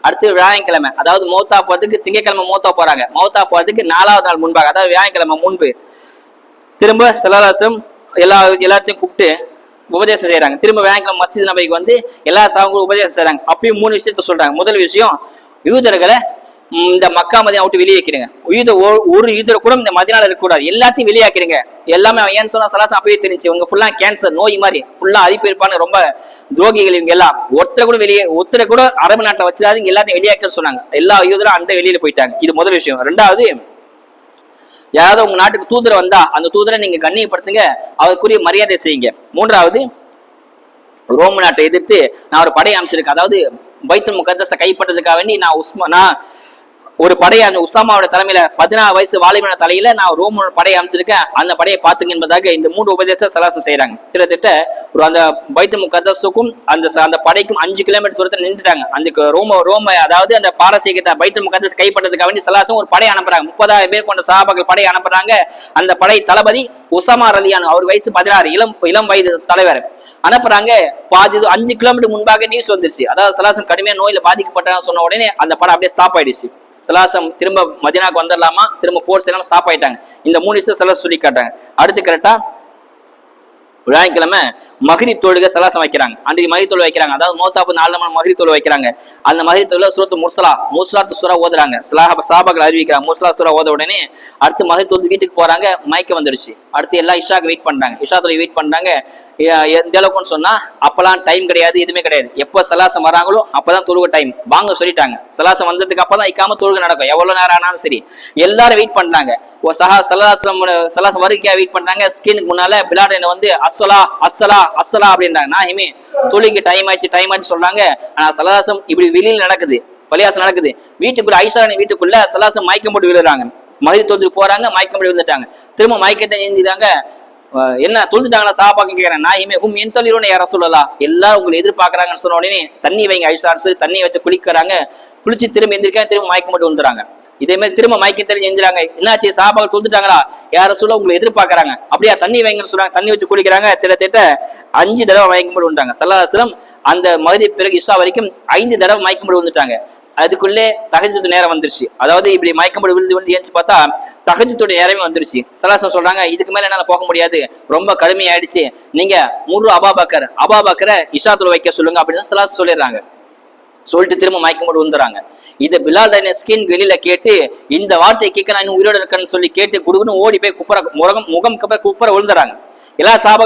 அடுத்து வியாழக்கிழமை, அதாவது மௌத்தா போறதுக்கு திங்கக்கிழமை மௌத்தா போறாங்க. மௌத்தா போறதுக்கு 4வது நாள் முன்பாக, அதாவது வியாழக்கிழமை முன்பு திரும்ப ஸல்லல்லாஹு எல்லாத்தையும் கூப்பிட்டு உபதேசம் செய்யறாங்க. திரும்ப வியாழக்கிழமை மஸ்ஜித் நபிக்கு வந்து எல்லா சஹாபாக்களும் உபதேசம் செய்யறாங்க. அப்பயும் 3 விஷயத்த சொல்றாங்க. முதல் விஷயம், யூதர்களை இந்த மக்கா மதீனா விட்டு வெளியேக்கிறீங்க. ஒரு யூதர் கூட இந்த மதீனால இருக்கக்கூடாது, எல்லாத்தையும் வெளியாக்கிறீங்க. எல்லாமே ஏன்னு சொன்னா ஸல்லல்லாஹு அப்பவே தெரிஞ்சு இவங்க ஃபுல்லா கேன்சர் நோய் மாதிரி ஃபுல்லா அரிப்பு இருப்பான்னு, ரொம்ப துரோகிகள் இவங்க எல்லாம். ஒருத்தரை கூட அரபு நாட்டில் வச்சிடாது, இங்க எல்லாத்தையும் வெளியாக்க சொன்னாங்க. எல்லா யூதரும் அந்த வெளியில போயிட்டாங்க. இது முதல் விஷயம். ரெண்டாவது, யாராவது உங்க நாட்டுக்கு தூதரை வந்தா அந்த தூதரை நீங்க கண்ணியப்படுத்துங்க, அவருக்குரிய மரியாதை செய்யுங்க. மூன்றாவது, ரோம் நாட்டை எதிர்த்து நான் ஒரு படை அமைச்சிருக்கேன். அதாவது பைத்துல் முகத்தஸை கைப்பற்றதுக்காக வேண்டி நான் ஒரு படையை உசாமாவோட தலைமையில 16 வயசு வாலிபன தலையில நான் ரோம் படையை அமைச்சிருக்கேன், அந்த படையை பாத்துங்க என்பதாக இந்த 3 உபதேச ஸல்லல்லாஹு செய்யறாங்க. கிட்டத்தட்ட அந்த பைத்துல் முகத்தஸுக்கும் அந்த படைக்கும் 5 கிலோமீட்டர் தூரத்தில் நின்றுட்டாங்க. அந்த ரோம அதாவது அந்த பாரசீகத்தை பைத்துல் முகத்தஸ் கைப்பற்றதுக்காக வேண்டி ஸல்லல்லாஹு ஒரு படை அனுப்புறாங்க. 30,000 பேர் கொண்ட சஹாபாக்கள் படை அனுப்புறாங்க. அந்த படை தளபதி உசாமா ரலியானு, அவர் வயசு 16, இளம் வயது தலைவர் அனுப்புறாங்க. 5 கிலோமீட்டர் முன்பாக நியூஸ் வந்துருச்சு. அதாவது ஸல்லல்லாஹு கடுமையா நோயில பாதிக்கப்பட்டாங்க சொன்ன உடனே அந்த படம் அப்படியே ஸ்டாப் ஆயிடுச்சு. ஸல்லல்லாஹு திரும்ப மதீனாக்கு வந்துடலாமா, திரும்ப போர் செய்யலாம், ஸ்டாப் ஆயிட்டாங்க. இந்த 3 விஷயம் ஸல்லல்லாஹு சொல்லி காட்டாங்க. அடுத்து கரெக்டா வியாழக்கிழமை மக்ரிப் தொழுகை ஸல்லல்லாஹு வைக்கிறாங்க. அன்றைக்கு மக்ரிப் தொழுகை வைக்கிறாங்க. அதாவது மௌத்தாப்பு 4 நாள் மக்ரிப் தொழுகை வைக்கிறாங்க. அந்த மக்ரிப் தொழுகை சூரத்து முர்சலாத் சூரா ஓதுறாங்க. சஹாபாக்கள் அறிவிக்கிறாங்க. முர்சலாத் சூரா ஓத உடனே அடுத்து மக்ரிப் தொழுது வீட்டுக்கு போறாங்க. மயக்கம் வந்துருச்சு. அடுத்து எல்லாம் இஷாக்கு வெயிட் பண்றாங்க. இஷா தொழுகை வெயிட் பண்றாங்க. எந்த அளவுக்குன்னு சொன்னா அப்பெல்லாம் டைம் கிடையாது, எதுவுமே கிடையாது. எப்போ ஸல்லல்லாஹு வராங்களோ அப்பதான் தொழுகை டைம். வாங்க சொல்லிட்டாங்க. ஸல்லல்லாஹு வந்ததுக்கு அப்பதான் இக்காம தொழுகை நடக்கும். எவ்வளவு நேரம் ஆனாலும் சரி. எல்லாரும் வெயிட் பண்றாங்க. ஸல்லல்லாஹு வரைக்கும் வெயிட் பண்றாங்க. ஸ்கிரீனுக்கு முன்னால பிலால் வந்து அஸ்ஸலா அஸ்ஸலா அஸ்ஸலா அப்படின்றாங்க. நாஹிமே தொழுகைக்கு டைம் ஆயிடுச்சு சொல்றாங்க. ஆனா ஸல்லல்லாஹு இப்படி வெளியில நடக்குது, பள்ளிவாசல் நடக்குது. வீட்டுக்குள்ள ஐஷா வீட்டுக்குள்ள ஸல்லல்லாஹு மயக்கம் போட்டு விழுறாங்க. மக்ரிப் தொழுதுக்கு போறாங்க, மயக்கம் போட்டு விழுந்துட்டாங்க. திரும்ப மயக்கத்தை எழுந்திட்டாங்க. என்ன தொழுதுட்டாங்களா சஹாபாக்கள் கேக்குறேன். நாஹிமே ஹும் யன்தலிரூன யா ரசூலல்லாஹ், எல்லாரும் உங்களை எதிர்பார்க்கறாங்கன்னு சொன்ன உடனே தண்ணி வைங்க ஐஷான்னு சொல்லி தண்ணி வச்சு குளிக்கிறாங்க. குளிச்சு திரும்ப எந்திரிக்காங்க. திரும்ப மயக்கம் போட்டு விழுந்துறாங்க. இதே மாதிரி திரும்ப மயக்கத்தில் எஞ்சுறாங்க. என்னாச்சு, சஹாபாக்கள் தொழுதுட்டாங்களா, யார சொல்ல உங்களை எதிர்பார்க்கறாங்க, அப்படியா தண்ணி வைங்கன்னு சொல்றாங்க. தண்ணி வச்சு குளிக்கிறாங்க. திட்டத்தட்ட 5 தடவை மயக்கம் போட்டு விழுந்தாங்க. ஸல்லல்லாஹு அலைஹி வஸல்லம் அந்த மக்ரிப் பிறகு இஷா வரைக்கும் 5 தடவை மயக்கம் போட்டு விழுந்துட்டாங்க. அதுக்குள்ளே தஹஜ்ஜுத் நேரம் வந்துருச்சு. அதாவது இப்படி மயக்கம் போட்டு விழுந்து ஏன்னு பார்த்தா தஹஜ்ஜுடைய நேரமே வந்துருச்சு. ஸல்லல்லாஹு சொல்றாங்க, இதுக்கு மேல என்னால போக முடியாது, ரொம்ப கடுமையாயிடுச்சு, நீங்க முரு அபாபக்கரை இஷா தொழ வைக்க சொல்லுங்க அப்படின்னு ஸல்லல்லாஹு சொல்லிடுறாங்க. சொல்லிட்டு திரும்ப மயக்கம் போட்டு விழுந்துறாங்க. இதை பிலால் ஸ்கின் வெளியில கேட்டு இந்த வார்த்தையை கேட்க நான் இன்னும் உயிரோடு இருக்கேன்னு சொல்லி கேட்டு குடுக்குன்னு ஓடி போய் முகம் குப்புற விழுந்துறாங்க. எல்லா சஹாபாக்களும்